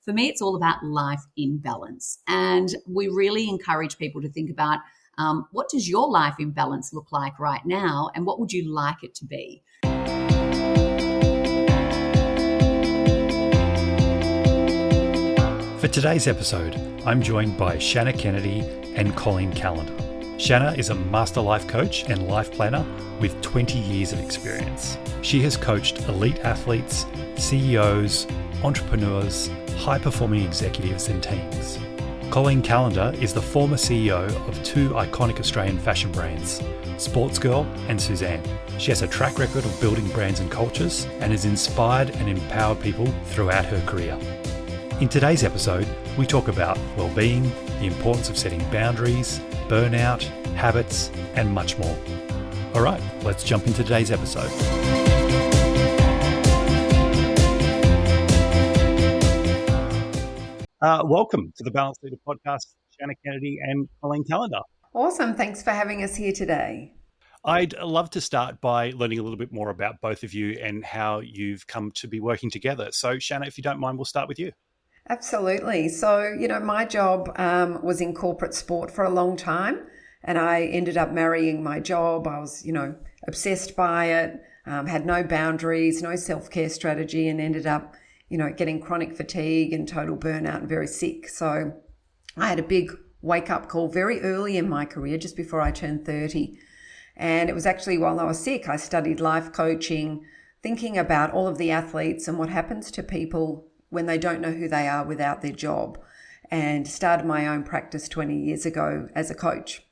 for me, it's all about life in balance. And we really encourage people to think about what does your life in balance look like right now, and what would you like it to be? For today's episode, I'm joined by Shannah Kennedy and Colleen Callander. Shannah is a master life coach and life planner with 20 years of experience. She has coached elite athletes, CEOs, entrepreneurs, high-performing executives and teams. Colleen Callander is the former CEO of two iconic Australian fashion brands, Girl and Suzanne. She has a track record of building brands and cultures and has inspired and empowered people throughout her career. In today's episode, we talk about well-being, the importance of setting boundaries, burnout, habits, and much more. All right, let's jump into today's episode. Welcome to the Balanced Leader podcast, Shannah Kennedy and Colleen Callander. Awesome. Thanks for having us here today. I'd love to start by learning a little bit more about both of you and how you've come to be working together. So, Shannah, if you don't mind, we'll start with you. Absolutely. So, my job was in corporate sport for a long time, and I ended up marrying my job. I was, obsessed by it, had no boundaries, no self-care strategy, and ended up, getting chronic fatigue and total burnout and very sick. So I had a big wake-up call very early in my career, just before I turned 30. And it was actually while I was sick, I studied life coaching, thinking about all of the athletes and what happens to people when they don't know who they are without their job, and started my own practice 20 years ago as a coach.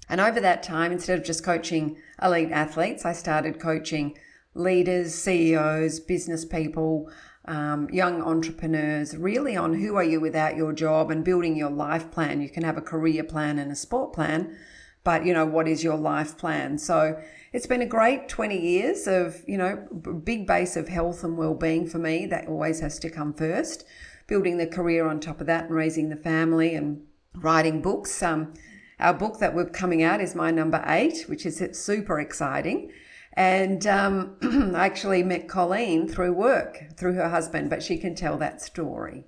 And over that time, instead of just coaching elite athletes, I started coaching leaders, CEOs, business people, young entrepreneurs, really on who are you without your job and building your life plan. You can have a career plan and a sport plan, but what is your life plan? So it's been a great 20 years of, big base of health and well-being for me. That always has to come first. Building the career on top of that and raising the family and writing books. Our book that we're coming out is my number 8, which is super exciting. And I actually met Colleen through work, through her husband, but she can tell that story.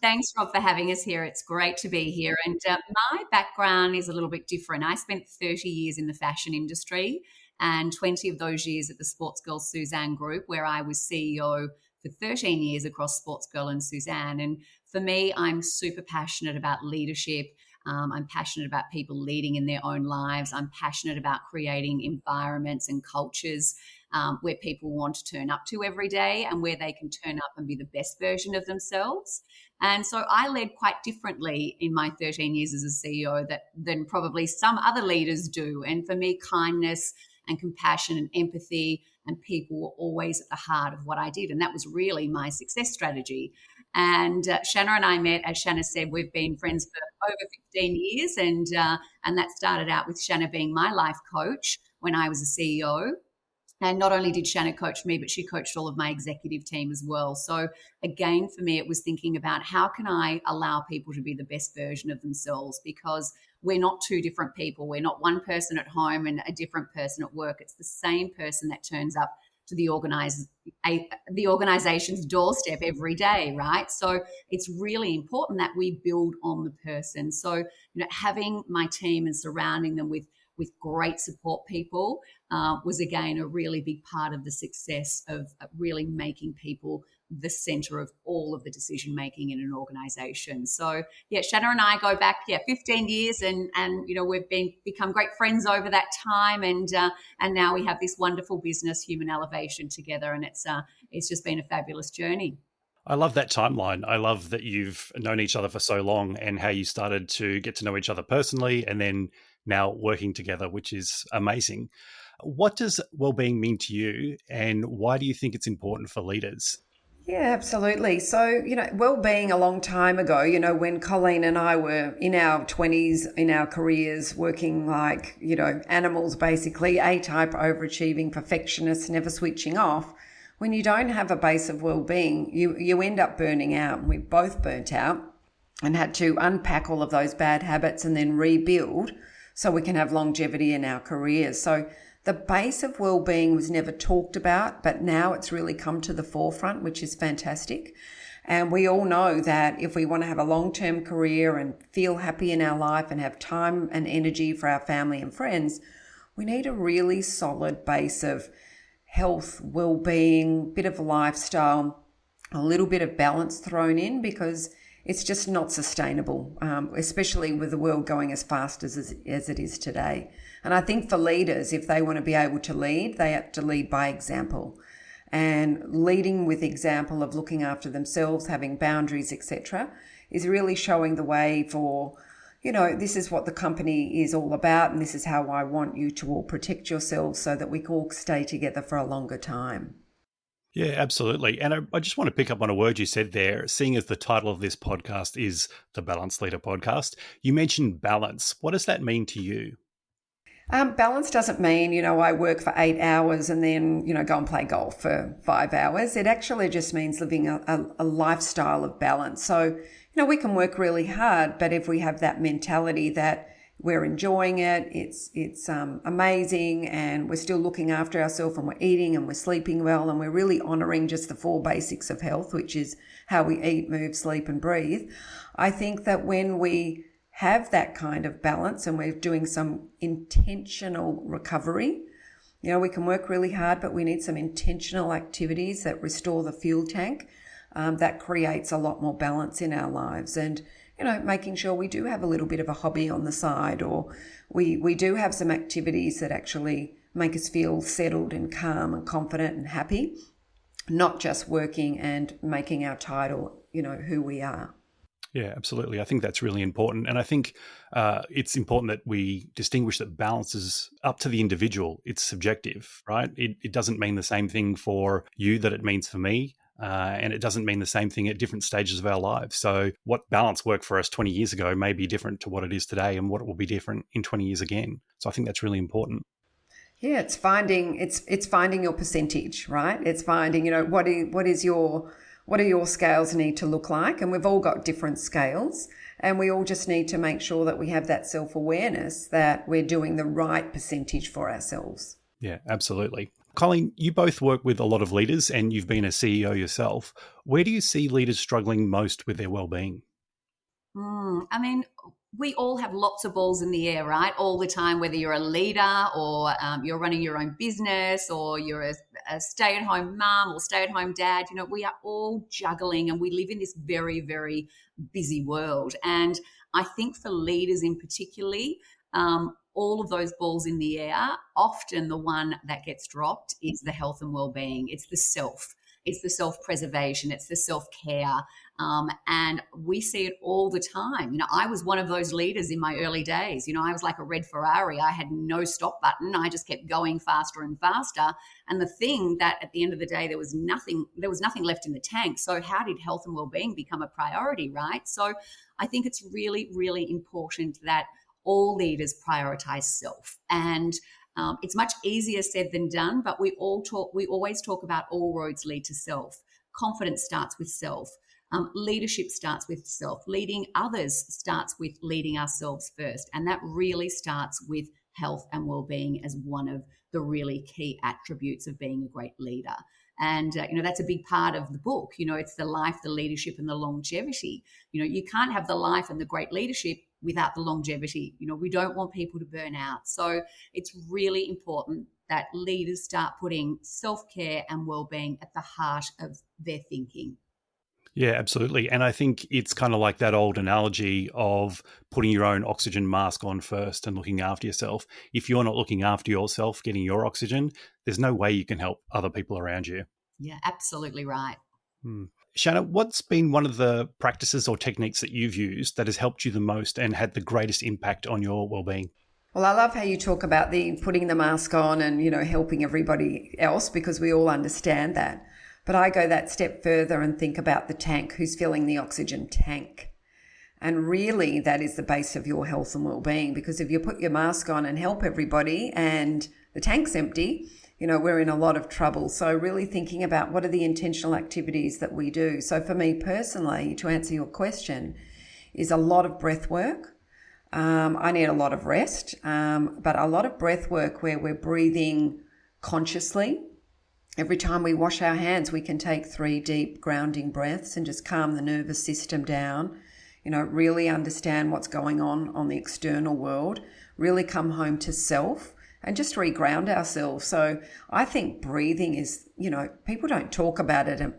Thanks, Rob, for having us here. It's great to be here. And my background is a little bit different. I spent 30 years in the fashion industry and 20 of those years at the Girl Suzanne group, where I was CEO for 13 years across Girl and Suzanne. And for me, I'm super passionate about leadership. I'm passionate about people leading in their own lives. I'm passionate about creating environments and cultures where people want to turn up to every day and where they can turn up and be the best version of themselves. And so I led quite differently in my 13 years as a CEO than probably some other leaders do. And for me, kindness and compassion and empathy and people were always at the heart of what I did. And that was really my success strategy. And Shannah and I met, as Shannah said, we've been friends for over 15 years. And that started out with Shannah being my life coach when I was a CEO. And not only did Shannah coach me, but she coached all of my executive team as well. So again, for me, it was thinking about how can I allow people to be the best version of themselves, because we're not two different people. We're not one person at home and a different person at work. It's the same person that turns up to the organization's doorstep every day, right? So it's really important that we build on the person. So, having my team and surrounding them with great support people was, again, a really big part of the success of really making people the center of all of the decision making in an organization. So Shannah and I go back 15 years and we've become great friends over that time, and now we have this wonderful business, Human Elevation, together, and it's just been a fabulous journey. I love that timeline. I love that you've known each other for so long and how you started to get to know each other personally and then now working together, which is amazing. What does well-being mean to you, and why do you think it's important for leaders? Yeah, absolutely. So, well-being a long time ago, when Colleen and I were in our 20s, in our careers, working like, animals, basically, A-type, overachieving, perfectionists, never switching off. When you don't have a base of well-being, you end up burning out. We both burnt out and had to unpack all of those bad habits and then rebuild so we can have longevity in our careers. So the base of well-being was never talked about, but now it's really come to the forefront, which is fantastic. And we all know that if we want to have a long-term career and feel happy in our life and have time and energy for our family and friends, we need a really solid base of health, well-being, bit of lifestyle, a little bit of balance thrown in, because it's just not sustainable, especially with the world going as fast as it is today. And I think for leaders, if they want to be able to lead, they have to lead by example. And leading with example of looking after themselves, having boundaries, etc., is really showing the way for, this is what the company is all about, and this is how I want you to all protect yourselves so that we can all stay together for a longer time. Yeah, absolutely. And I just want to pick up on a word you said there, seeing as the title of this podcast is the Balanced Leader Podcast. You mentioned balance. What does that mean to you? Balance doesn't mean, I work for 8 hours and then, go and play golf for 5 hours. It actually just means living a lifestyle of balance. So, we can work really hard, but if we have that mentality that we're enjoying it, it's amazing, and we're still looking after ourselves, and we're eating and we're sleeping well, and we're really honouring just the 4 basics of health, which is how we eat, move, sleep and breathe. I think that when we have that kind of balance and we're doing some intentional recovery, we can work really hard, but we need some intentional activities that restore the fuel tank. That creates a lot more balance in our lives. And making sure we do have a little bit of a hobby on the side, or we do have some activities that actually make us feel settled and calm and confident and happy, not just working and making our title, who we are. Yeah, absolutely. I think that's really important. And I think it's important that we distinguish that balance is up to the individual. It's subjective, right? It doesn't mean the same thing for you that it means for me. And it doesn't mean the same thing at different stages of our lives. So what balance worked for us 20 years ago may be different to what it is today, and what will be different in 20 years again. So I think that's really important. Yeah, it's finding your percentage, right? It's finding, what do your scales need to look like? And we've all got different scales, and we all just need to make sure that we have that self-awareness that we're doing the right percentage for ourselves. Yeah, absolutely. Colleen, you both work with a lot of leaders and you've been a CEO yourself. Where do you see leaders struggling most with their well-being? We all have lots of balls in the air, right? All the time, whether you're a leader or you're running your own business, or you're a stay-at-home mum or stay-at-home dad. We are all juggling, and we live in this very, very busy world. And I think for leaders in particularly, all of those balls in the air, often the one that gets dropped is the health and well-being. It's the self. It's the self-preservation. It's the self-care. And we see it all the time. I was one of those leaders in my early days. I was like a red Ferrari. I had no stop button. I just kept going faster and faster. And the thing that at the end of the day, there was nothing left in the tank. So how did health and well-being become a priority, right? So I think it's really, really important that all leaders prioritize self. And it's much easier said than done, but we always talk about all roads lead to self. Confidence starts with self. Leadership starts with self. Leading others starts with leading ourselves first. And that really starts with health and well-being as one of the really key attributes of being a great leader. And, that's a big part of the book. It's the life, the leadership, and the longevity. You can't have the life and the great leadership without the longevity. We don't want people to burn out. So it's really important that leaders start putting self-care and well-being at the heart of their thinking. Yeah, absolutely. And I think it's kind of like that old analogy of putting your own oxygen mask on first and looking after yourself. If you're not looking after yourself, getting your oxygen, there's no way you can help other people around you. Yeah, absolutely right. Shannah, what's been one of the practices or techniques that you've used that has helped you the most and had the greatest impact on your well-being? Well, I love how you talk about the putting the mask on and, helping everybody else, because we all understand that. But I go that step further and think about the tank, who's filling the oxygen tank. And really that is the base of your health and well-being, because if you put your mask on and help everybody and the tank's empty, we're in a lot of trouble. So really thinking about what are the intentional activities that we do. So for me personally, to answer your question, is a lot of breath work. I need a lot of rest, but a lot of breath work where we're breathing consciously. Every time we wash our hands, we can take 3 deep grounding breaths and just calm the nervous system down, really understand what's going on the external world, really come home to self and just reground ourselves. So I think breathing is, people don't talk about it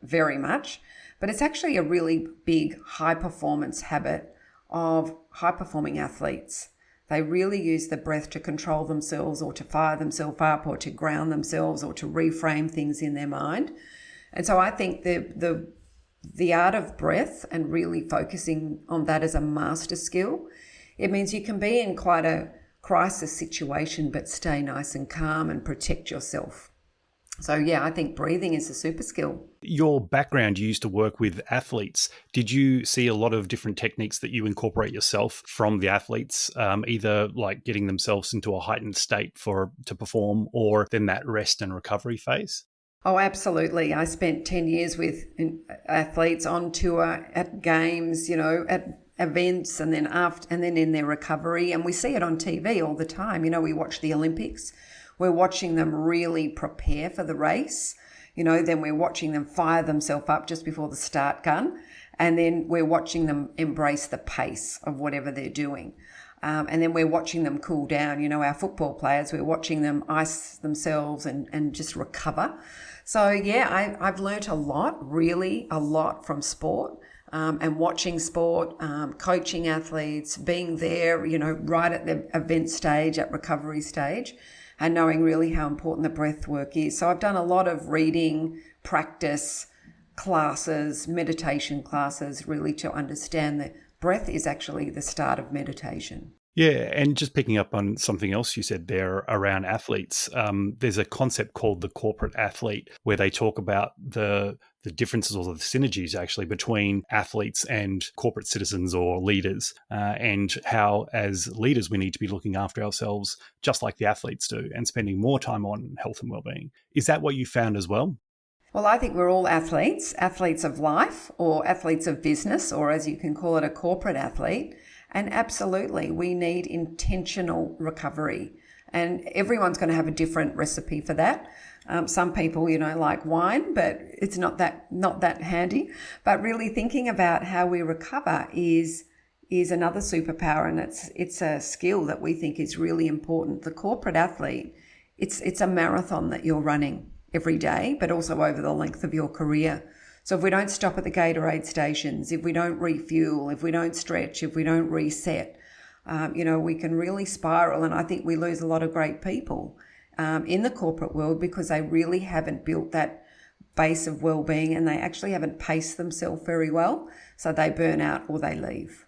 very much, but it's actually a really big high performance habit of high performing athletes. They really use the breath to control themselves or to fire themselves up or to ground themselves or to reframe things in their mind. And so I think the art of breath and really focusing on that as a master skill, it means you can be in quite a crisis situation but stay nice and calm and protect yourself. So yeah, I think breathing is a super skill. Your background, you used to work with athletes. Did you see a lot of different techniques that you incorporate yourself from the athletes, either like getting themselves into a heightened state to perform, or then that rest and recovery phase? Oh, absolutely. I spent 10 years with athletes on tour, at games, at events, and then in their recovery. And we see it on TV all the time. We watch the Olympics. We're watching them really prepare for the race. Then we're watching them fire themselves up just before the start gun. And then we're watching them embrace the pace of whatever they're doing. And then we're watching them cool down. Our football players, we're watching them ice themselves and just recover. So yeah, I've learnt really a lot from sport. And watching sport, coaching athletes, being there, right at the event stage, at recovery stage, and knowing really how important the breath work is. So I've done a lot of reading, practice, classes, meditation classes, really to understand that breath is actually the start of meditation. Yeah, and just picking up on something else you said there around athletes, there's a concept called the corporate athlete where they talk about the differences or the synergies actually between athletes and corporate citizens or leaders, and how as leaders we need to be looking after ourselves just like the athletes do and spending more time on health and well-being. Is that what you found as well? Well, I think we're all athletes of life or athletes of business, or as you can call it, a corporate athlete. And absolutely, we need intentional recovery. And everyone's going to have a different recipe for that. Some people, like wine, but it's not that handy. But really thinking about how we recover is another superpower, and it's a skill that we think is really important. The corporate athlete, it's a marathon that you're running every day, but also over the length of your career. So if we don't stop at the Gatorade stations, if we don't refuel, if we don't stretch, if we don't reset, we can really spiral. And I think we lose a lot of great people in the corporate world because they really haven't built that base of well-being and they actually haven't paced themselves very well. So they burn out or they leave.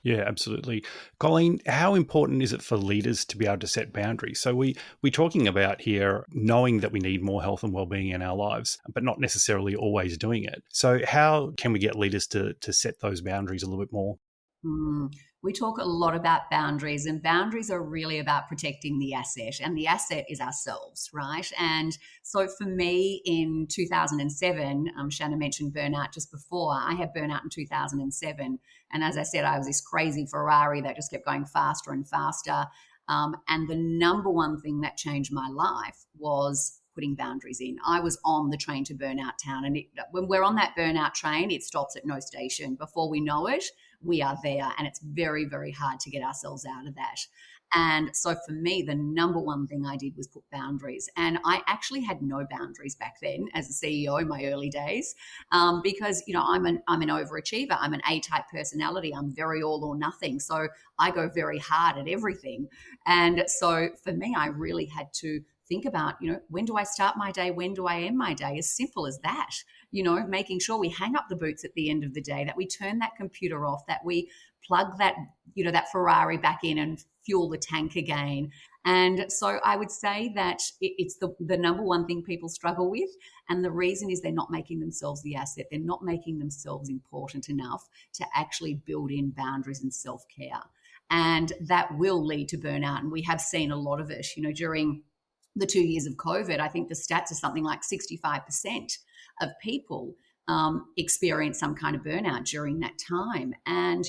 Yeah, absolutely. Colleen, how important is it for leaders to be able to set boundaries? So we're talking about here knowing that we need more health and well-being in our lives, but not necessarily always doing it. So how can we get leaders to set those boundaries a little bit more? We talk a lot about boundaries, and boundaries are really about protecting the asset, and the asset is ourselves, right? And so for me in 2007, Shannah mentioned burnout just before. I had burnout in 2007. And as I said, I was this crazy Ferrari that just kept going faster and faster. And the number one thing that changed my life was putting boundaries in. I was on the train to burnout town. And when we're on that burnout train, it stops at no station. Before we know it, we are there. And it's very, very hard to get ourselves out of that. And so for me, the number one thing I did was put boundaries. And I actually had no boundaries back then as a CEO in my early days, because, I'm an overachiever. I'm an A-type personality. I'm very all or nothing. So I go very hard at everything. And so for me, I really had to think about, when do I start my day? When do I end my day? As simple as that, making sure we hang up the boots at the end of the day, that we turn that computer off, that we plug that, that Ferrari back in and fuel the tank again. And so I would say that it's the number one thing people struggle with. And the reason is they're not making themselves the asset. They're not making themselves important enough to actually build in boundaries and self-care. And that will lead to burnout. And we have seen a lot of it, during the 2 years of COVID. I think the stats are something like 65% of people experience some kind of burnout during that time. And,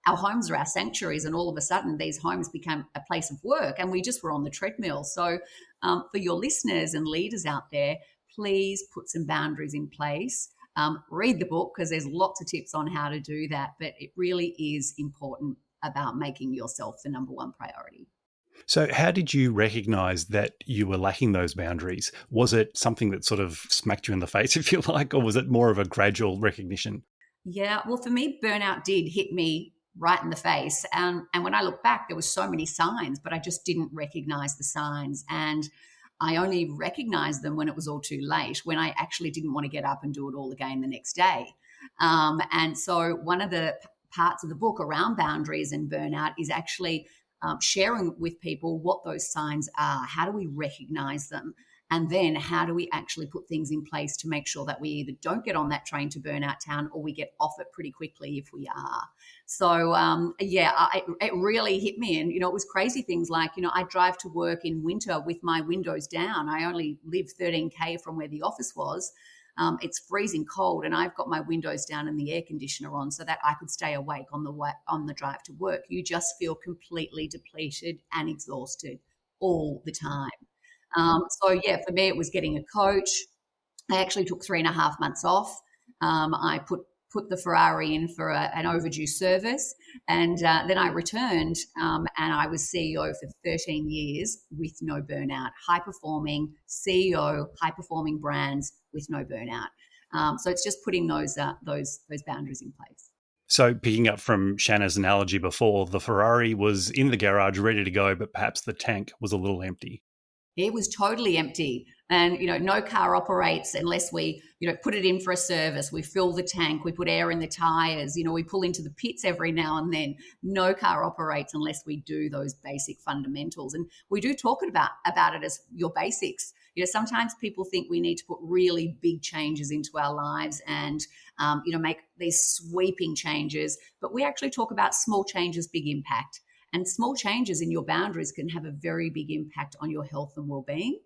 our homes are our sanctuaries, and all of a sudden these homes become a place of work and we just were on the treadmill. So for your listeners and leaders out there, please put some boundaries in place. Read the book because there's lots of tips on how to do that, but it really is important about making yourself the number one priority. So how did you recognize that you were lacking those boundaries? Was it something that sort of smacked you in the face, if you like, or was it more of a gradual recognition? Yeah, well, for me, burnout did hit me right in the face. And when I look back, there were so many signs, but I just didn't recognize the signs. And I only recognized them when it was all too late, when I actually didn't want to get up and do it all again the next day. And so one of the parts of the book around boundaries and burnout is actually sharing with people what those signs are. How do we recognize them? And then how do we actually put things in place to make sure that we either don't get on that train to burnout town or we get off it pretty quickly if we are. So, it really hit me. And, it was crazy things like, I drive to work in winter with my windows down. I only live 13K from where the office was. It's freezing cold and I've got my windows down and the air conditioner on so that I could stay awake on the drive to work. You just feel completely depleted and exhausted all the time. For me, it was getting a coach. I actually took 3.5 months off. I put the Ferrari in for an overdue service, and then I returned, and I was CEO for 13 years with no burnout. High performing CEO, high performing brands with no burnout. So it's just putting those boundaries in place. So picking up from Shannah's analogy before, the Ferrari was in the garage ready to go, but perhaps the tank was a little empty. It was totally empty. And, no car operates unless we, put it in for a service. We fill the tank, we put air in the tires, we pull into the pits every now and then. No car operates unless we do those basic fundamentals. And we do talk about it as your basics. Sometimes people think we need to put really big changes into our lives and, make these sweeping changes. But we actually talk about small changes, big impact. And small changes in your boundaries can have a very big impact on your health and well-being.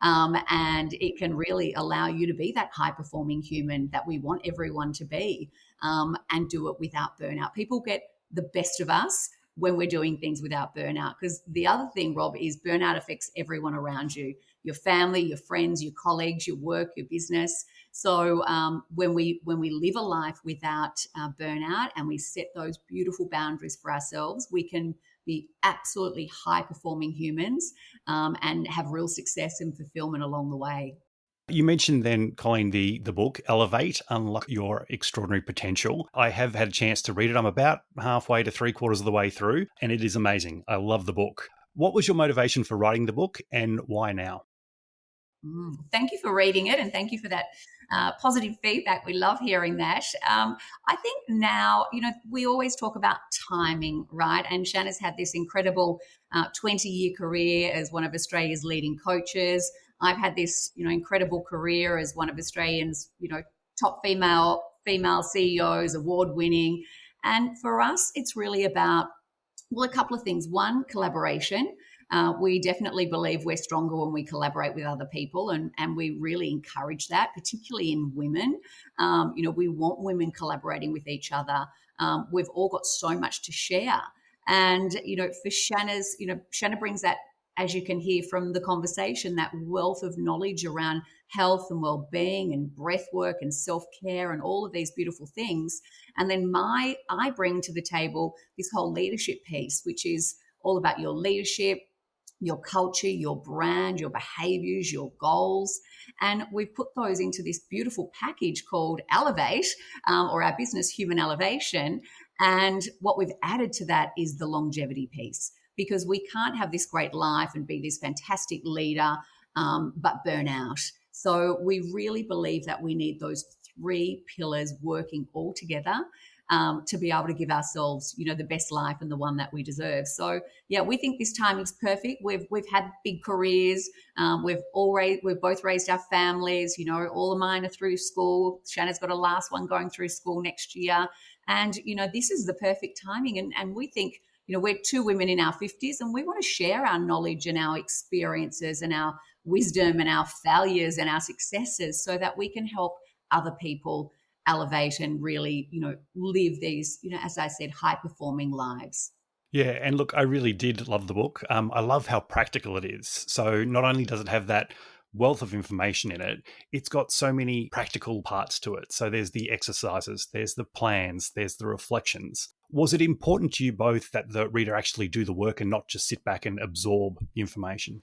And it can really allow you to be that high-performing human that we want everyone to be, and do it without burnout. People get the best of us when we're doing things without burnout. Because the other thing, Rob, is burnout affects everyone around you, your family, your friends, your colleagues, your work, your business. So when we live a life without burnout and we set those beautiful boundaries for ourselves, we can be absolutely high-performing humans and have real success and fulfillment along the way. You mentioned then, Colleen, the book, Elevate, Unlock Your Extraordinary Potential. I have had a chance to read it. I'm about halfway to 3/4 of the way through, and it is amazing. I love the book. What was your motivation for writing the book and why now? Thank you for reading it and thank you for that positive feedback. We love hearing that. I think now, we always talk about timing, right? And Shannah's had this incredible 20-year career as one of Australia's leading coaches. I've had this, incredible career as one of Australians, top female CEOs, award-winning. And for us, it's really about, a couple of things. One, collaboration. We definitely believe we're stronger when we collaborate with other people, and we really encourage that, particularly in women. We want women collaborating with each other. We've all got so much to share. And, for Shannah brings that, as you can hear from the conversation, that wealth of knowledge around health and well-being and breath work and self-care and all of these beautiful things. And then I bring to the table this whole leadership piece, which is all about your leadership, your culture, your brand, your behaviors, your goals. And we've put those into this beautiful package called Elevate, or our business, Human Elevation. And what we've added to that is the longevity piece, because we can't have this great life and be this fantastic leader, but burn out. So we really believe that we need those 3 pillars working all together to be able to give ourselves, the best life and the one that we deserve. So yeah, we think this timing's perfect. We've had big careers. We've both raised our families. All of mine are through school. Shannah's got a last one going through school next year, and this is the perfect timing. And we think, we're 2 women in our 50s, and we want to share our knowledge and our experiences and our wisdom and our failures and our successes so that we can help other people elevate and really, live these, as I said, high-performing lives. Yeah, and look, I really did love the book. I love how practical it is. So not only does it have that wealth of information in it. It's got so many practical parts to it. So there's the exercises, there's the plans, there's the reflections. Was it important to you both that the reader actually do the work and not just sit back and absorb the information?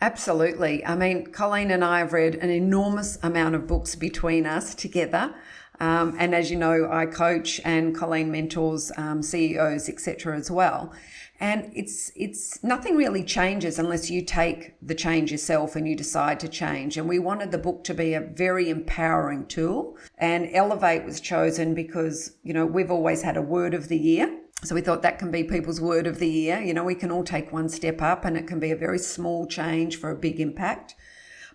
Absolutely. I mean, Colleen and I have read an enormous amount of books between us together. And as you know, I coach and Colleen mentors CEOs, etc. as well. And it's nothing really changes unless you take the change yourself and you decide to change. And we wanted the book to be a very empowering tool. And Elevate was chosen because, we've always had a word of the year. So we thought that can be people's word of the year. We can all take one step up and it can be a very small change for a big impact.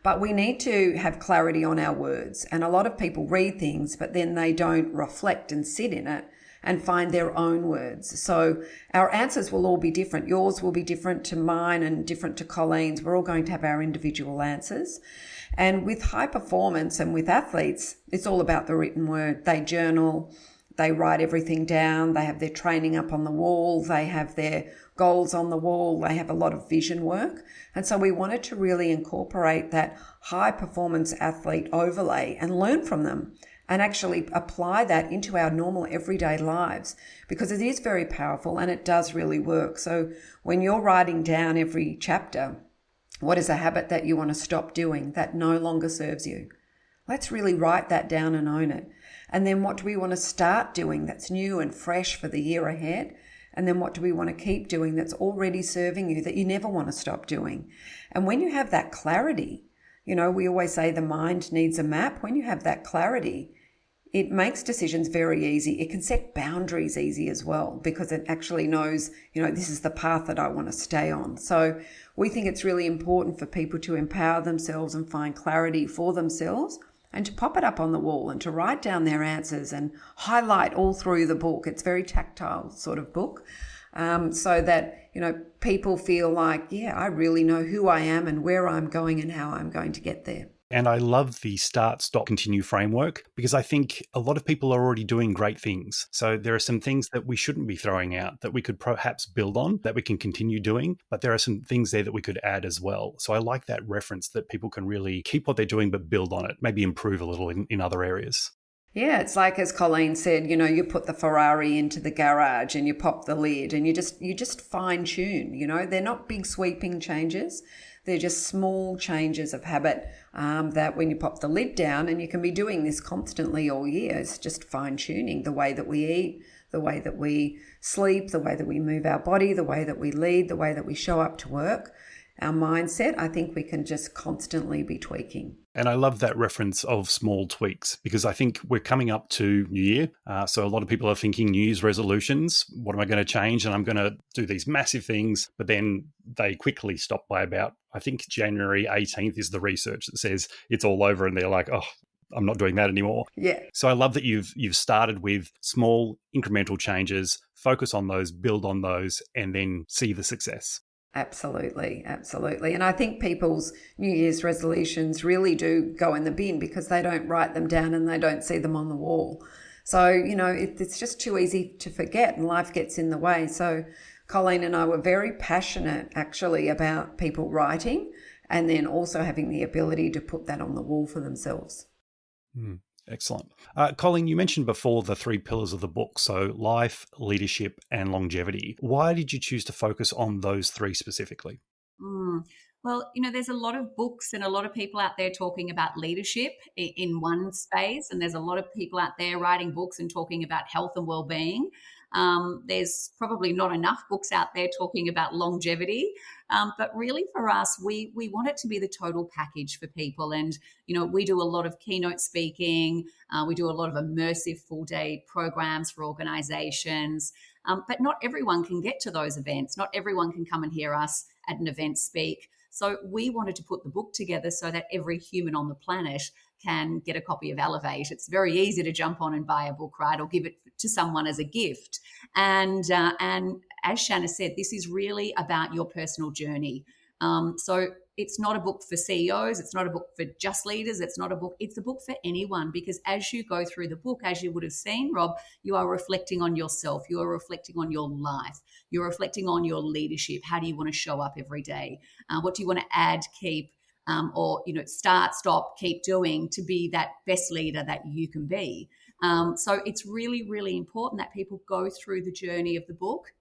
But we need to have clarity on our words. And a lot of people read things, but then they don't reflect and sit in it and find their own words. So our answers will all be different. Yours will be different to mine and different to Colleen's. We're all going to have our individual answers. And with high performance and with athletes, it's all about the written word. They journal, they write everything down, they have their training up on the wall, they have their goals on the wall, they have a lot of vision work. And so we wanted to really incorporate that high performance athlete overlay and learn from them and actually apply that into our normal everyday lives, because it is very powerful and it does really work. So when you're writing down every chapter, what is a habit that you want to stop doing that no longer serves you? Let's really write that down and own it. And then what do we want to start doing that's new and fresh for the year ahead? And then what do we want to keep doing that's already serving you that you never want to stop doing? And when you have that clarity, we always say the mind needs a map. When you have that clarity, it makes decisions very easy. It can set boundaries easy as well, because it actually knows, this is the path that I want to stay on. So we think it's really important for people to empower themselves and find clarity for themselves, and to pop it up on the wall and to write down their answers and highlight all through the book. It's a very tactile sort of book, so that, people feel like, yeah, I really know who I am and where I'm going and how I'm going to get there. And I love the start, stop, continue framework, because I think a lot of people are already doing great things. So there are some things that we shouldn't be throwing out that we could perhaps build on, that we can continue doing. But there are some things there that we could add as well. So I like that reference that people can really keep what they're doing, but build on it, maybe improve a little in other areas. Yeah, it's like, as Colleen said, you put the Ferrari into the garage and you pop the lid and you just fine tune, they're not big sweeping changes. They're just small changes of habit that when you pop the lid down, and you can be doing this constantly all year, it's just fine tuning the way that we eat, the way that we sleep, the way that we move our body, the way that we lead, the way that we show up to work. Our mindset, I think we can just constantly be tweaking. And I love that reference of small tweaks, because I think we're coming up to New Year. So a lot of people are thinking New Year's resolutions. What am I going to change? And I'm going to do these massive things. But then they quickly stop by about, I think January 18th is the research that says it's all over. And they're like, oh, I'm not doing that anymore. Yeah. So I love that you've started with small incremental changes, focus on those, build on those, and then see the success. Absolutely, absolutely. And I think people's New Year's resolutions really do go in the bin because they don't write them down and they don't see them on the wall. So, it's just too easy to forget and life gets in the way. So Colleen and I were very passionate actually about people writing and then also having the ability to put that on the wall for themselves. Excellent. Colleen, you mentioned before the 3 pillars of the book, so life, leadership, and longevity. Why did you choose to focus on those 3 specifically? Well, there's a lot of books and a lot of people out there talking about leadership in one space, and there's a lot of people out there writing books and talking about health and well-being. There's probably not enough books out there talking about longevity. But really for us, we want it to be the total package for people. And, we do a lot of keynote speaking. We do a lot of immersive full-day programs for organizations. But not everyone can get to those events. Not everyone can come and hear us at an event speak. So we wanted to put the book together so that every human on the planet can get a copy of Elevate. It's very easy to jump on and buy a book, right? Or give it to someone as a gift. And as Shannah said, this is really about your personal journey. So it's not a book for CEOs. It's not a book for just leaders. It's a book for anyone, because as you go through the book, as you would have seen, Rob, you are reflecting on yourself. You are reflecting on your life. You're reflecting on your leadership. How do you want to show up every day? What do you want to add, keep, or, start, stop, keep doing to be that best leader that you can be. So it's really, really important that people go through the journey of the book,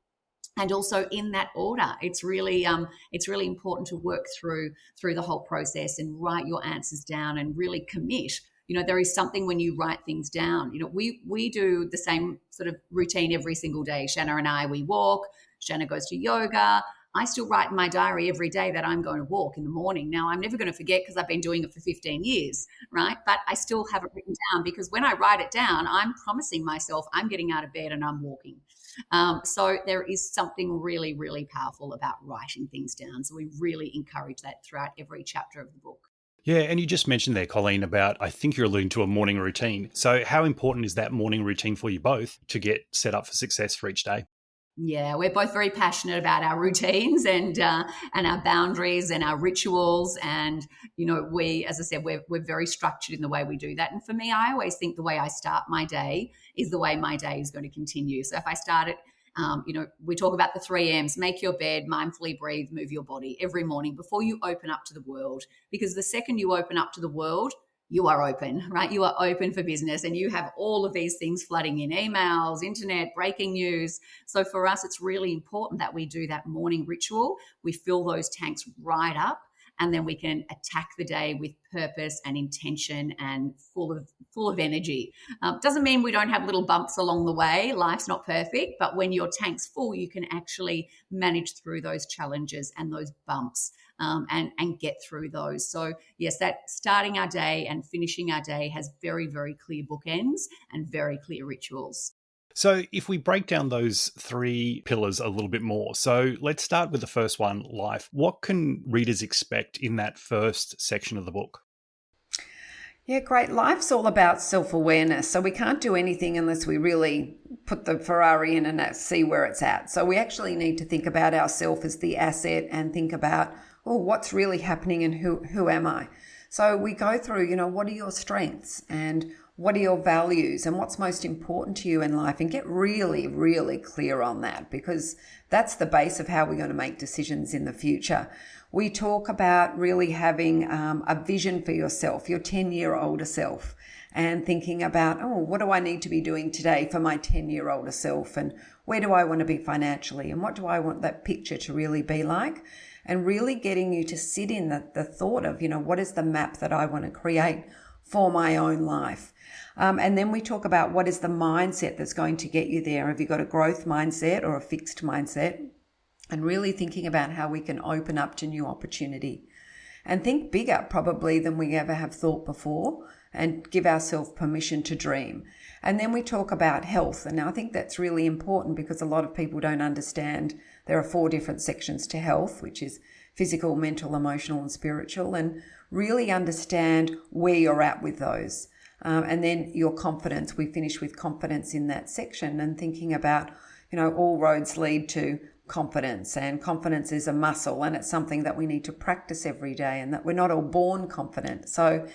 and also in that order. It's really important to work through the whole process and write your answers down and really commit. There is something when you write things down. We do the same sort of routine every single day. Shannah and I, we walk. Shannah goes to yoga. I still write in my diary every day that I'm going to walk in the morning. Now, I'm never going to forget because I've been doing it for 15 years, right? But I still have it written down, because when I write it down, I'm promising myself I'm getting out of bed and I'm walking. So there is something really, really powerful about writing things down. So we really encourage that throughout every chapter of the book. Yeah, and you just mentioned there, Colleen, about, I think you're alluding to a morning routine. So how important is that morning routine for you both to get set up for success for each day? Yeah, we're both very passionate about our routines and our boundaries and our rituals. And, we, as I said, we're very structured in the way we do that. And for me, I always think the way I start my day is the way my day is going to continue. So if I start it, we talk about the 3 M's: make your bed, mindfully breathe, move your body every morning before you open up to the world. Because the second you open up to the world, you are open, right? You are open for business, and you have all of these things flooding in: emails, internet, breaking news. So for us, it's really important that we do that morning ritual. We fill those tanks right up, and then we can attack the day with purpose and intention and full of energy. Doesn't mean we don't have little bumps along the way. Life's not perfect, but when your tank's full, you can actually manage through those challenges and those bumps, and get through those. So yes, that starting our day and finishing our day has very, very clear bookends and very clear rituals. So if we break down those 3 pillars a little bit more, so let's start with the first one, life. What can readers expect in that first section of the book? Yeah, great. Life's all about self-awareness. So we can't do anything unless we really put the Ferrari in and see where it's at. So we actually need to think about ourselves as the asset and think about, what's really happening and who am I? So we go through, what are your strengths and what are your values and what's most important to you in life, and get really, really clear on that, because that's the base of how we're going to make decisions in the future. We talk about really having a vision for yourself, your 10-year-older self, and thinking about, what do I need to be doing today for my 10-year-older self, and where do I want to be financially, and what do I want that picture to really be like, and really getting you to sit in the thought of, what is the map that I want to create for my own life. And then we talk about what is the mindset that's going to get you there. Have you got a growth mindset or a fixed mindset? And really thinking about how we can open up to new opportunity and think bigger probably than we ever have thought before, and give ourselves permission to dream. And then we talk about health. And I think that's really important, because a lot of people don't understand there are 4 different sections to health, which is physical, mental, emotional, and spiritual, and really understand where you're at with those. And then your confidence, we finish with confidence in that section, and thinking about, all roads lead to confidence, and confidence is a muscle, and it's something that we need to practice every day, and that we're not all born confident. So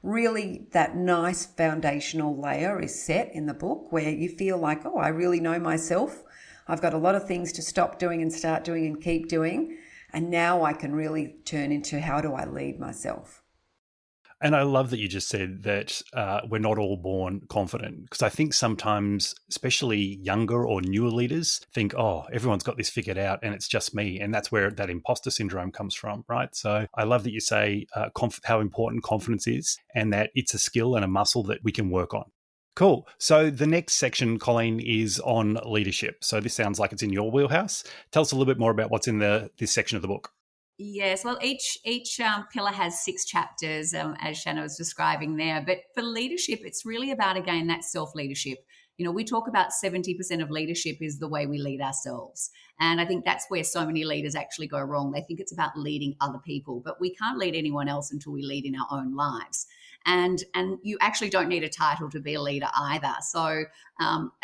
really that nice foundational layer is set in the book, where you feel like, I really know myself. I've got a lot of things to stop doing and start doing and keep doing. And now I can really turn into, how do I lead myself? And I love that you just said that we're not all born confident, because I think sometimes, especially younger or newer leaders, think, everyone's got this figured out and it's just me. And that's where that imposter syndrome comes from, right? So I love that you say how important confidence is, and that it's a skill and a muscle that we can work on. Cool. So the next section, Colleen, is on leadership. So this sounds like it's in your wheelhouse. Tell us a little bit more about what's in this section of the book. Yes, well, each pillar has 6 chapters, as Shannah was describing there. But for leadership, it's really about, again, that self-leadership. We talk about 70% of leadership is the way we lead ourselves. And I think that's where so many leaders actually go wrong. They think it's about leading other people, but we can't lead anyone else until we lead in our own lives. And you actually don't need a title to be a leader either. So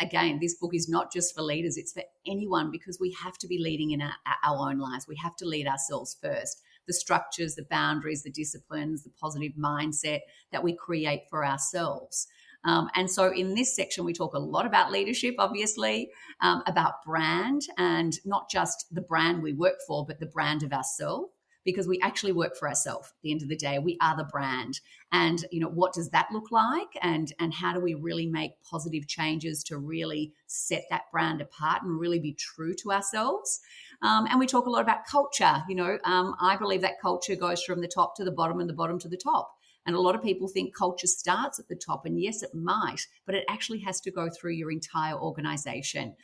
again, this book is not just for leaders, it's for anyone, because we have to be leading in our own lives. We have to lead ourselves first. The structures, the boundaries, the disciplines, the positive mindset that we create for ourselves. And so in this section, we talk a lot about leadership, obviously, about brand, and not just the brand we work for, but the brand of ourselves. because we actually work for ourselves at the end of the day. We are the brand. And, what does that look like? And how do we really make positive changes to really set that brand apart and really be true to ourselves? And we talk a lot about culture. I believe that culture goes from the top to the bottom and the bottom to the top. And a lot of people think culture starts at the top, and yes, it might, but it actually has to go through your entire organization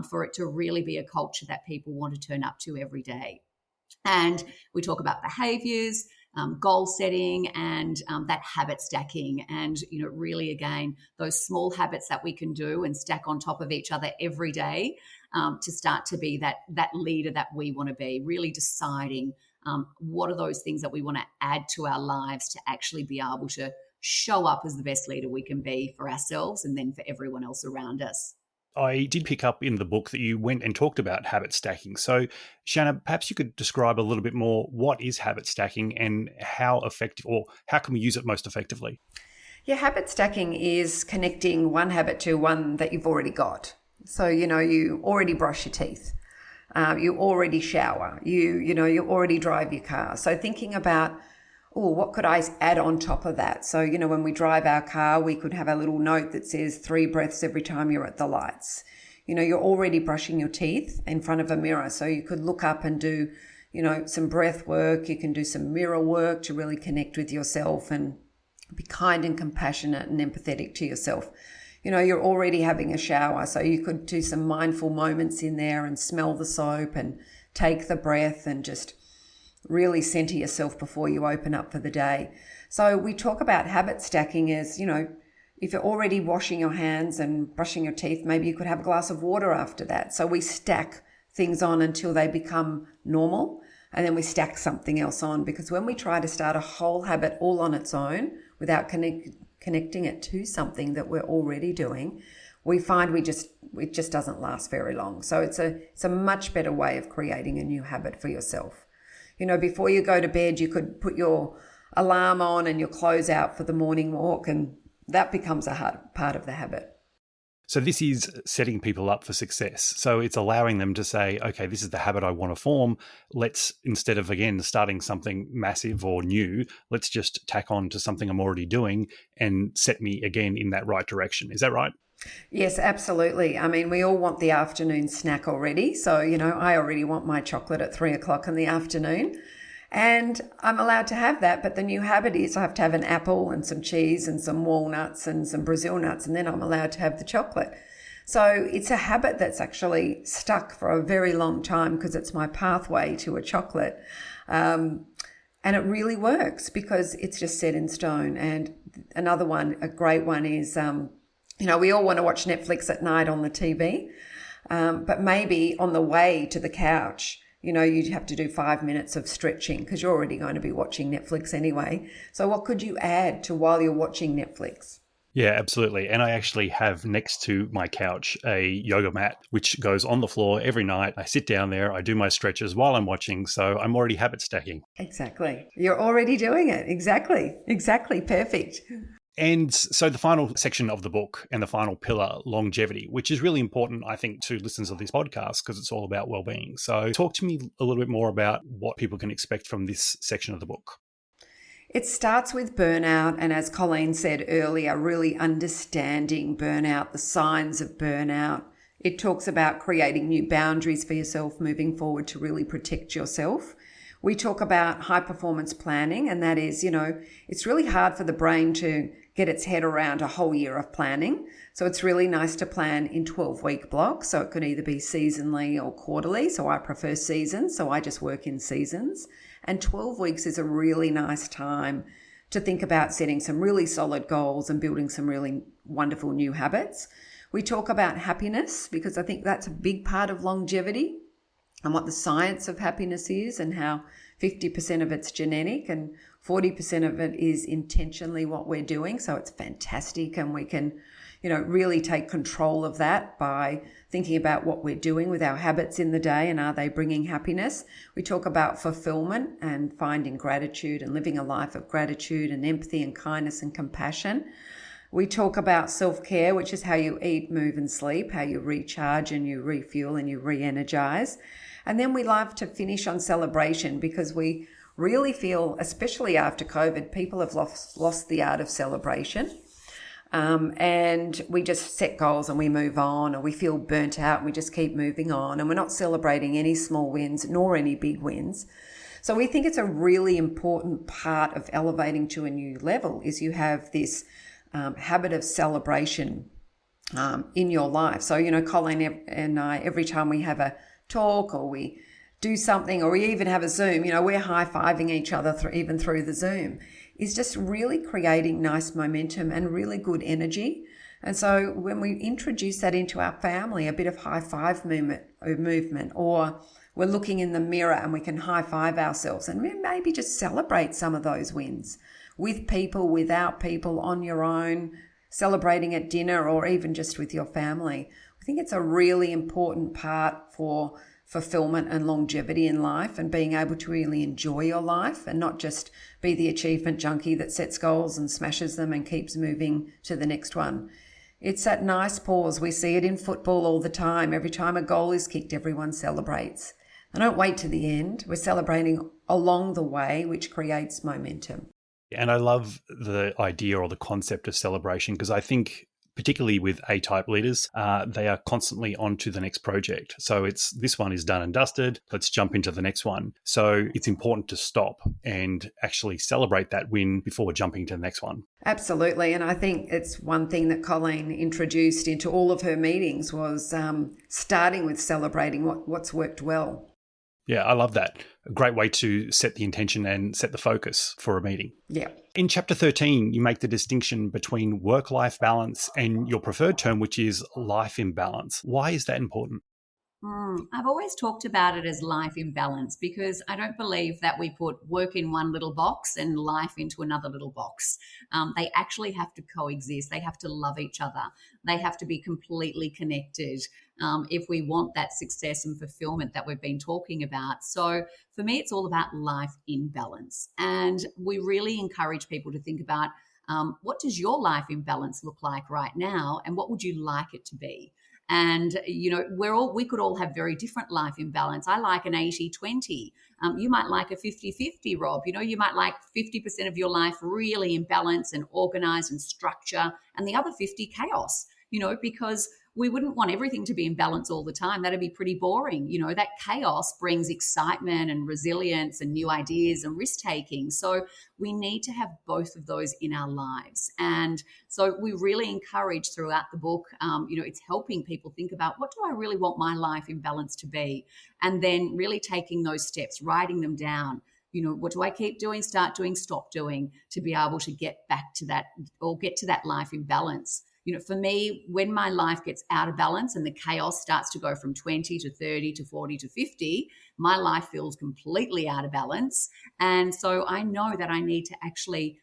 for it to really be a culture that people want to turn up to every day. And we talk about behaviors, goal setting, and that habit stacking. And, really, again, those small habits that we can do and stack on top of each other every day to start to be that leader that we want to be, really deciding what are those things that we want to add to our lives to actually be able to show up as the best leader we can be for ourselves and then for everyone else around us. I did pick up in the book that you went and talked about habit stacking. So, Shannah, perhaps you could describe a little bit more what is habit stacking and how effective, or how can we use it most effectively? Yeah, habit stacking is connecting one habit to one that you've already got. So, you already brush your teeth. You already shower, you already drive your car. So thinking about, what could I add on top of that? So, when we drive our car, we could have a little note that says 3 breaths every time you're at the lights. You're already brushing your teeth in front of a mirror. So you could look up and do, some breath work. You can do some mirror work to really connect with yourself and be kind and compassionate and empathetic to yourself. You're already having a shower, so you could do some mindful moments in there and smell the soap and take the breath and just really center yourself before you open up for the day. So we talk about habit stacking as, if you're already washing your hands and brushing your teeth, maybe you could have a glass of water after that. So we stack things on until they become normal, and then we stack something else on, because when we try to start a whole habit all on its own without connecting it to something that we're already doing, we find it just doesn't last very long. So it's a much better way of creating a new habit for yourself. Before you go to bed, you could put your alarm on and your clothes out for the morning walk, and that becomes a part of the habit. So this is setting people up for success. So it's allowing them to say, okay, this is the habit I want to form. Let's, instead of, again, starting something massive or new, let's just tack on to something I'm already doing and set me again in that right direction. Is that right? Yes, absolutely. I mean, we all want the afternoon snack already. So, I already want my chocolate at 3:00 in the afternoon. And I'm allowed to have that, but the new habit is I have to have an apple and some cheese and some walnuts and some Brazil nuts, and then I'm allowed to have the chocolate. So it's a habit that's actually stuck for a very long time because it's my pathway to a chocolate. And it really works because it's just set in stone. And another one, a great one is, we all want to watch Netflix at night on the TV, but maybe on the way to the couch, you'd have to do 5 minutes of stretching because you're already going to be watching Netflix anyway. So what could you add to while you're watching Netflix? Yeah, absolutely. And I actually have next to my couch a yoga mat, which goes on the floor every night. I sit down there, I do my stretches while I'm watching. So I'm already habit stacking. Exactly. You're already doing it. Exactly. Perfect. And so the final section of the book and the final pillar, longevity, which is really important, I think, to listeners of this podcast because it's all about well-being. So talk to me a little bit more about what people can expect from this section of the book. It starts with burnout. And as Colleen said earlier, really understanding burnout, the signs of burnout. It talks about creating new boundaries for yourself moving forward to really protect yourself. We talk about high performance planning, and that is, it's really hard for the brain to get its head around a whole year of planning. So it's really nice to plan in 12-week blocks. So it could either be seasonally or quarterly. So I prefer seasons. So I just work in seasons. And 12 weeks is a really nice time to think about setting some really solid goals and building some really wonderful new habits. We talk about happiness because I think that's a big part of longevity and what the science of happiness is and how 50% of it's genetic and 40% of it is intentionally what we're doing. So it's fantastic, and we can, really take control of that by thinking about what we're doing with our habits in the day and are they bringing happiness. We talk about fulfillment and finding gratitude and living a life of gratitude and empathy and kindness and compassion. We talk about self-care, which is how you eat, move and sleep, how you recharge and you refuel and you re-energize. And then we love to finish on celebration because we really feel, especially after COVID, people have lost the art of celebration. And we just set goals and we move on, or we feel burnt out and we just keep moving on, and we're not celebrating any small wins nor any big wins. So we think it's a really important part of elevating to a new level is you have this habit of celebration in your life. So, Colleen and I, every time we have a talk or we do something, or we even have a Zoom, we're high-fiving each other even through the Zoom, is just really creating nice momentum and really good energy. And so when we introduce that into our family, a bit of high-five movement, or we're looking in the mirror and we can high-five ourselves and maybe just celebrate some of those wins with people, without people, on your own, celebrating at dinner, or even just with your family. I think it's a really important part for fulfillment and longevity in life, and being able to really enjoy your life and not just be the achievement junkie that sets goals and smashes them and keeps moving to the next one. It's that nice pause. We see it in football all the time. Every time a goal is kicked, everyone celebrates. They don't wait to the end. We're celebrating along the way, which creates momentum. And I love the idea or the concept of celebration, because I think particularly with A-type leaders, they are constantly on to the next project. So this one is done and dusted. Let's jump into the next one. So it's important to stop and actually celebrate that win before jumping to the next one. Absolutely. And I think it's one thing that Colleen introduced into all of her meetings was starting with celebrating what's worked well. Yeah, I love that. A great way to set the intention and set the focus for a meeting. Yeah. In chapter 13, you make the distinction between work-life balance and your preferred term, which is life imbalance. Why is that important? I've always talked about it as life imbalance, because I don't believe that we put work in one little box and life into another little box. They actually have to coexist. They have to love each other. They have to be completely connected if we want that success and fulfillment that we've been talking about. So for me, it's all about life in balance. And we really encourage people to think about what does your life in balance look like right now, and what would you like it to be? And, we could all have very different life imbalance. I like an 80-20. You might like a 50-50, Rob. You might like 50% of your life really in balance and organized and structure, and the other 50 chaos, because we wouldn't want everything to be in balance all the time. That'd be pretty boring. That chaos brings excitement and resilience and new ideas and risk taking. So we need to have both of those in our lives. And so we really encourage throughout the book, it's helping people think about, what do I really want my life in balance to be? And then really taking those steps, writing them down. What do I keep doing, start doing, stop doing, to be able to get back to that, or get to that life in balance. For me, when my life gets out of balance and the chaos starts to go from 20 to 30 to 40 to 50, my life feels completely out of balance. And so I know that I need to actually,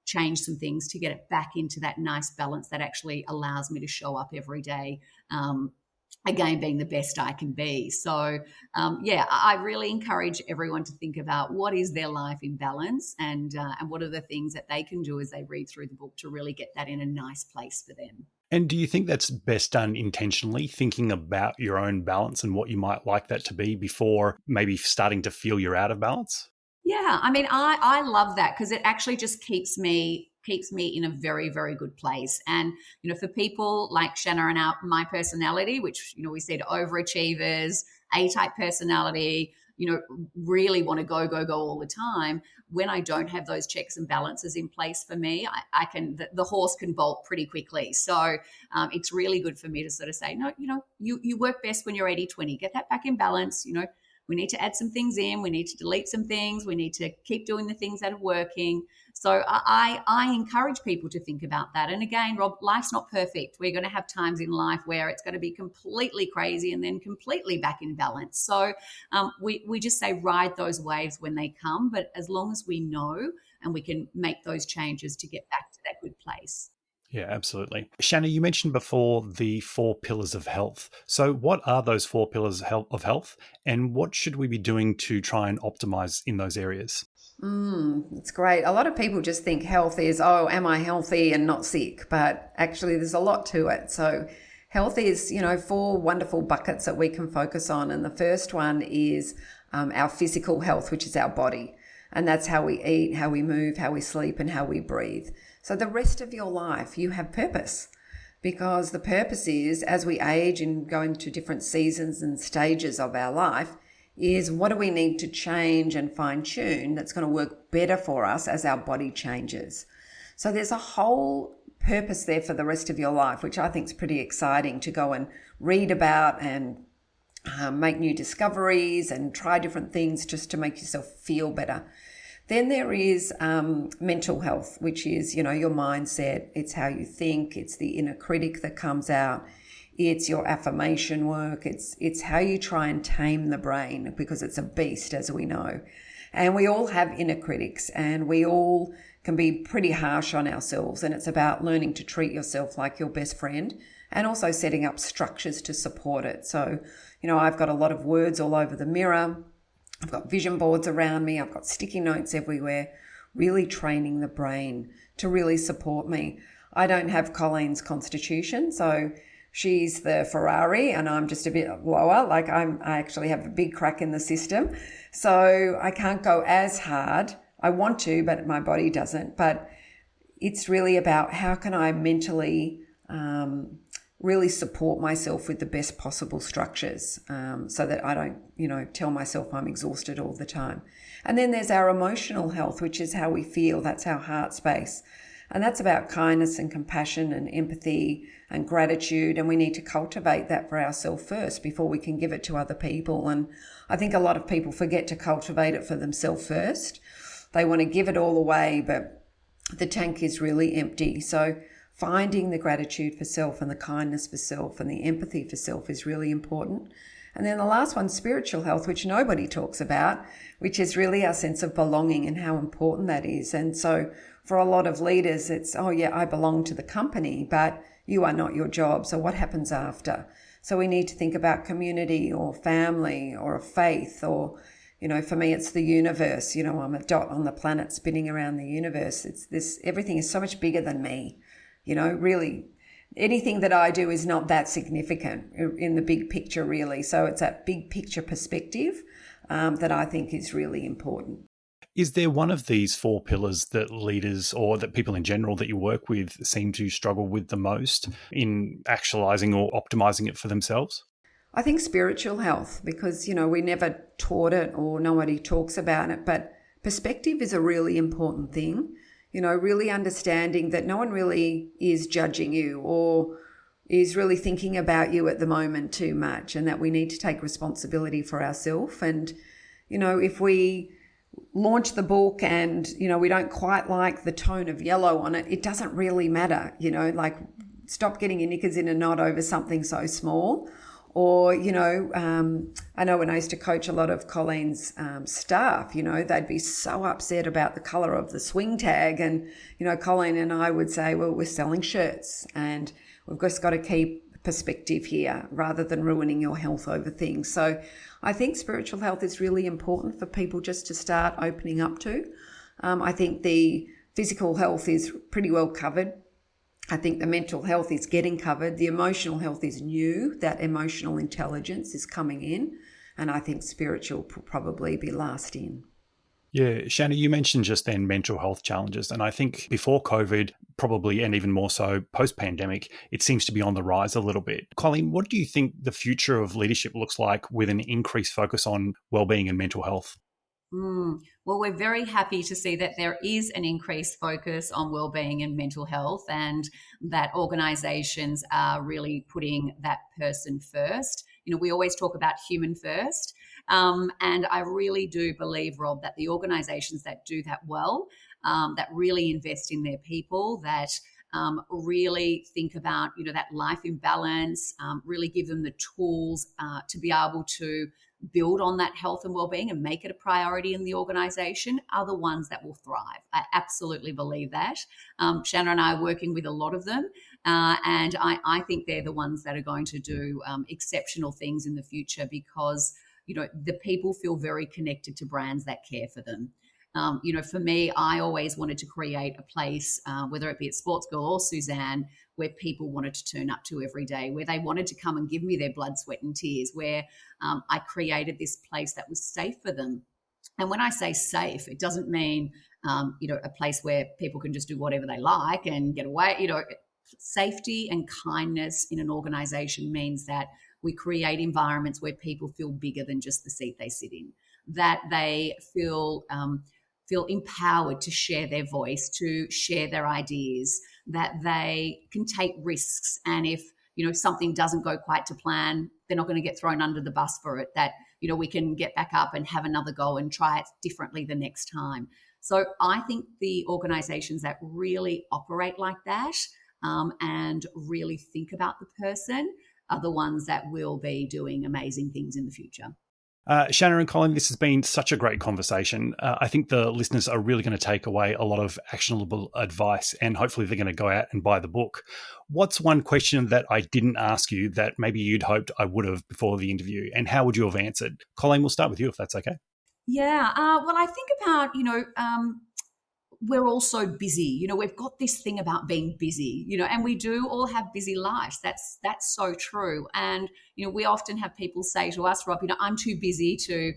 change some things to get it back into that nice balance that actually allows me to show up every day, again, being the best I can be. So, I really encourage everyone to think about what is their life in balance, and what are the things that they can do as they read through the book to really get that in a nice place for them. And do you think that's best done intentionally, thinking about your own balance and what you might like that to be before maybe starting to feel you're out of balance? Yeah, I love that, because it actually just keeps me in a very, very good place. And, for people like Shannah and my personality, which, we said overachievers, A-type personality, really want to go all the time. When I don't have those checks and balances in place for me, the horse can bolt pretty quickly. So it's really good for me to sort of say, no, you work best when you're 80-20, get that back in balance. We need to add some things in. We need to delete some things. We need to keep doing the things that are working. So I encourage people to think about that. And again, Rob, life's not perfect. We're going to have times in life where it's going to be completely crazy and then completely back in balance. So we just say ride those waves when they come. But as long as we know and we can make those changes to get back to that good place. Yeah, absolutely. Shannah, you mentioned before the 4 pillars of health. So what are those 4 pillars of health, and what should we be doing to try and optimize in those areas? It's great. A lot of people just think health is, am I healthy and not sick? But actually there's a lot to it. So health is, 4 wonderful buckets that we can focus on. And the first one is our physical health, which is our body. And that's how we eat, how we move, how we sleep, and how we breathe. So the rest of your life, you have purpose, because the purpose is, as we age and go into different seasons and stages of our life, is what do we need to change and fine tune that's going to work better for us as our body changes. So there's a whole purpose there for the rest of your life, which I think is pretty exciting to go and read about and make new discoveries and try different things just to make yourself feel better. Then there is mental health, which is, your mindset. It's how you think. It's the inner critic that comes out. It's your affirmation work. It's how you try and tame the brain, because it's a beast, as we know. And we all have inner critics, and we all can be pretty harsh on ourselves. And it's about learning to treat yourself like your best friend, and also setting up structures to support it. So, I've got a lot of words all over the mirror. I've got vision boards around me. I've got sticky notes everywhere, really training the brain to really support me. I don't have Colleen's constitution, so she's the Ferrari and I'm just a bit lower. Like I actually have a big crack in the system. So I can't go as hard. I want to, but my body doesn't. But it's really about how can I mentally really support myself with the best possible structures, so that I don't, tell myself I'm exhausted all the time. And then there's our emotional health, which is how we feel. That's our heart space. And that's about kindness and compassion and empathy and gratitude. And we need to cultivate that for ourselves first before we can give it to other people. And I think a lot of people forget to cultivate it for themselves first. They want to give it all away, but the tank is really empty. So finding the gratitude for self and the kindness for self and the empathy for self is really important. And then the last one, spiritual health, which nobody talks about, which is really our sense of belonging and how important that is. And so for a lot of leaders, it's, oh yeah, I belong to the company, but you are not your job. So what happens after? So we need to think about community or family or a faith, or, for me, it's the universe. I'm a dot on the planet spinning around the universe. It's this, everything is so much bigger than me. Really, anything that I do is not that significant in the big picture, really. So it's that big picture perspective that I think is really important. Is there one of these four pillars that leaders or that people in general that you work with seem to struggle with the most in actualizing or optimizing it for themselves? I think spiritual health, because, we never taught it or nobody talks about it, but perspective is a really important thing. Really understanding that no one really is judging you or is really thinking about you at the moment too much, and that we need to take responsibility for ourselves. And, if we launch the book and, we don't quite like the tone of yellow on it, it doesn't really matter, stop getting your knickers in a knot over something so small. Or, I know when I used to coach a lot of Colleen's staff, they'd be so upset about the colour of the swing tag. And, Colleen and I would say, well, we're selling shirts and we've just got to keep perspective here rather than ruining your health over things. So I think spiritual health is really important for people just to start opening up to. I think the physical health is pretty well covered. I think the mental health is getting covered. The emotional health is new. That emotional intelligence is coming in. And I think spiritual will probably be last in. Yeah, Shannah, you mentioned just then mental health challenges. And I think before COVID, probably, and even more so post-pandemic, it seems to be on the rise a little bit. Colleen, what do you think the future of leadership looks like with an increased focus on wellbeing and mental health? Well, we're very happy to see that there is an increased focus on wellbeing and mental health, and that organisations are really putting that person first. We always talk about human first. And I really do believe, Rob, that the organisations that do that well, that really invest in their people, that really think about, that life imbalance, really give them the tools to be able to build on that health and well-being and make it a priority in the organisation, are the ones that will thrive. I absolutely believe that. Shannah and I are working with a lot of them, and I think they're the ones that are going to do exceptional things in the future, because the people feel very connected to brands that care for them. For me, I always wanted to create a place, whether it be at Sports Girl or Suzanne, where people wanted to turn up to every day, where they wanted to come and give me their blood, sweat and tears, where I created this place that was safe for them. And when I say safe, it doesn't mean, a place where people can just do whatever they like and get away. Safety and kindness in an organization means that we create environments where people feel bigger than just the seat they sit in, that they feel empowered to share their voice, to share their ideas, that they can take risks. And if, something doesn't go quite to plan, they're not going to get thrown under the bus for it, that, we can get back up and have another go and try it differently the next time. So I think the organizations that really operate like that and really think about the person are the ones that will be doing amazing things in the future. Shannah and Colin, this has been such a great conversation. I think the listeners are really going to take away a lot of actionable advice, and hopefully they're going to go out and buy the book. What's one question that I didn't ask you that maybe you'd hoped I would have before the interview, and how would you have answered? Colleen, we'll start with you if that's okay. Yeah. Well, I think about, we're all so busy. We've got this thing about being busy, and we do all have busy lives. That's so true. And, we often have people say to us, Rob, I'm too busy to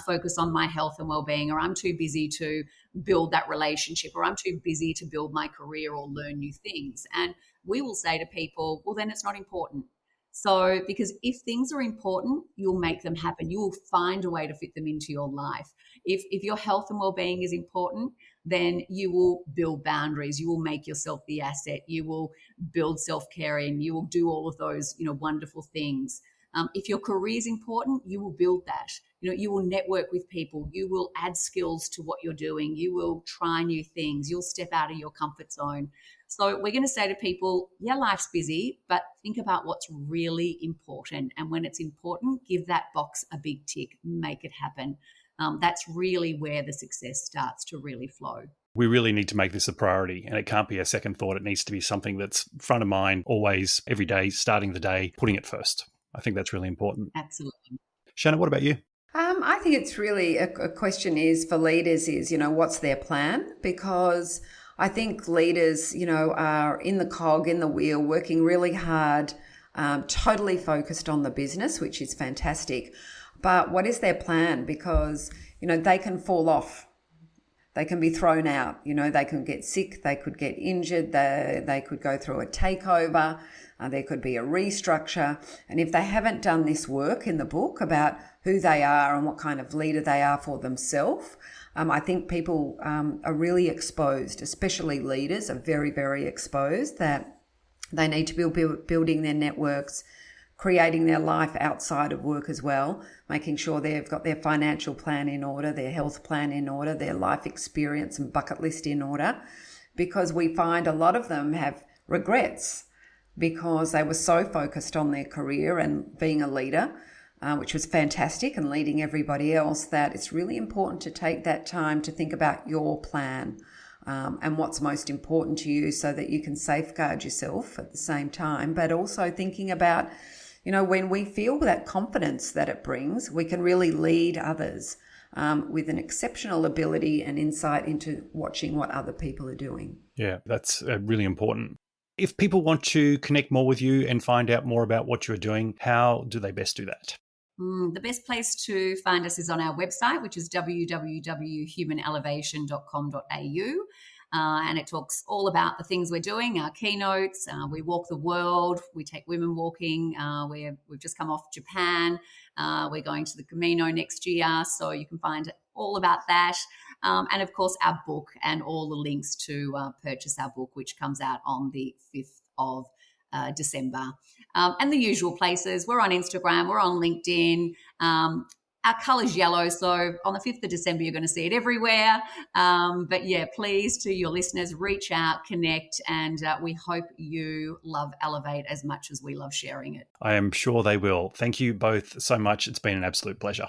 focus on my health and well-being, or I'm too busy to build that relationship, or I'm too busy to build my career or learn new things. And we will say to people, well, then it's not important. So, because if things are important, you'll make them happen. You will find a way to fit them into your life. If your health and well-being is important, then you will build boundaries. You will make yourself the asset. You will build self-care in. You will do all of those, wonderful things. If your career is important, you will build that. You will network with people. You will add skills to what you're doing. You will try new things. You'll step out of your comfort zone. So we're going to say to people, yeah, life's busy, but think about what's really important. And when it's important, give that box a big tick, make it happen. That's really where the success starts to really flow. We really need to make this a priority, and it can't be a second thought. It needs to be something that's front of mind, always, every day, starting the day, putting it first. I think that's really important. Absolutely. Shannah, what about you? I think it's really a question is for leaders is, what's their plan? Because I think leaders, are in the cog, in the wheel, working really hard, totally focused on the business, which is fantastic. But what is their plan? Because, they can fall off. They can be thrown out. They can get sick. They could get injured. They could go through a takeover. There could be a restructure. And if they haven't done this work in the book about who they are and what kind of leader they are for themselves, I think people are really exposed, especially leaders are very, very exposed, that they need to be building their networks, creating their life outside of work as well, making sure they've got their financial plan in order, their health plan in order, their life experience and bucket list in order, because we find a lot of them have regrets because they were so focused on their career and being a leader, which was fantastic, and leading everybody else, that it's really important to take that time to think about your plan and what's most important to you so that you can safeguard yourself at the same time, but also thinking about, when we feel that confidence that it brings, we can really lead others with an exceptional ability and insight into watching what other people are doing. Yeah, that's really important. If people want to connect more with you and find out more about what you're doing, how do they best do that? The best place to find us is on our website, which is www.humanelevation.com.au. And it talks all about the things we're doing, our keynotes. We walk the world. We take women walking. We've just come off Japan. We're going to the Camino next year. So you can find all about that. And of course, our book and all the links to purchase our book, which comes out on the 5th of December. And the usual places. We're on Instagram. We're on LinkedIn. Our colour's yellow, so on the 5th of December, you're going to see it everywhere. But yeah, please, to your listeners, reach out, connect, and we hope you love Elevate as much as we love sharing it. I am sure they will. Thank you both so much. It's been an absolute pleasure.